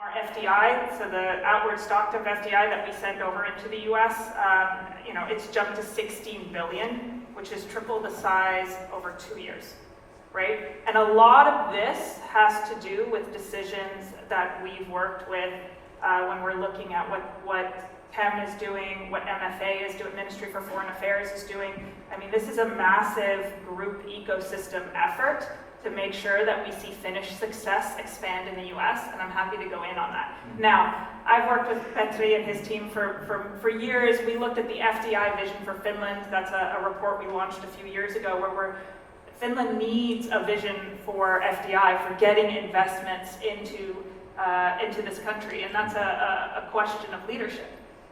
Our FDI, so the outward stock of FDI that we send over into the US, it's jumped to 16 billion, which has tripled the size over 2 years, right? And a lot of this has to do with decisions that we've worked with when we're looking at what PEM is doing, what MFA is doing, Ministry for Foreign Affairs is doing. I mean, this is a massive group ecosystem effort to make sure that we see Finnish success expand in the US, and I'm happy to go in on that. Now, I've worked with Petri and his team for years. We looked at the FDI vision for Finland. That's a report we launched a few years ago where Finland needs a vision for FDI, for getting investments into this country, and that's a question of leadership.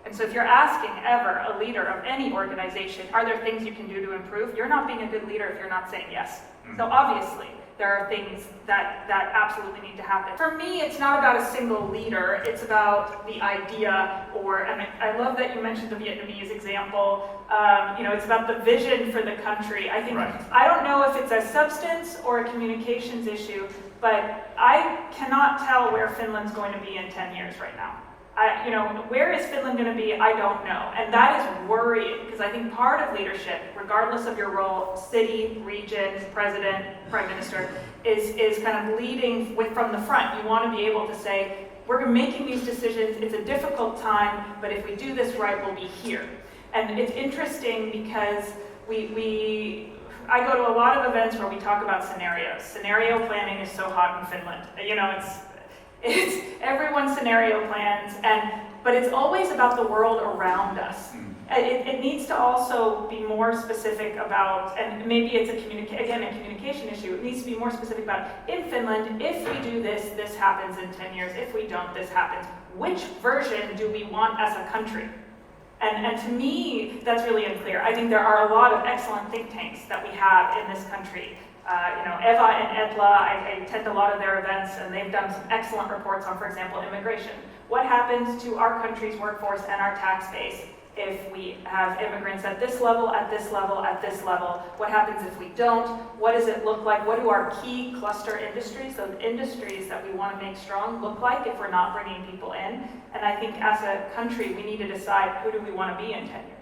And so if you're asking ever a leader of any organization, are there things you can do to improve? You're not being a good leader if you're not saying yes. So obviously, there are things that absolutely need to happen. For me, it's not about a single leader, it's about the idea, and I love that you mentioned the Vietnamese example. It's about the vision for the country. I think, right. I don't know if it's a substance or a communications issue, but I cannot tell where Finland's going to be in 10 years right now. Where is Finland going to be? I don't know. And that is worrying, because I think part of leadership, regardless of your role, city, region, president, prime minister, is kind of leading from the front. You want to be able to say, we're making these decisions, it's a difficult time, but if we do this right, we'll be here. And it's interesting because I go to a lot of events where we talk about scenarios. Scenario planning is so hot in Finland. It's everyone scenario plans, but it's always about the world around us. It needs to also be more specific about, and maybe it's a communication issue, it needs to be more specific about, in Finland, if we do this, this happens in 10 years, if we don't, this happens. Which version do we want as a country? And to me, that's really unclear. I think there are a lot of excellent think tanks that we have in this country. Eva and Etla, I attend a lot of their events, and they've done some excellent reports on, for example, immigration. What happens to our country's workforce and our tax base if we have immigrants at this level, at this level, at this level? What happens if we don't? What does it look like? What do our key cluster industries, those industries that we want to make strong, look like if we're not bringing people in? And I think as a country, we need to decide, who do we want to be in 10 years?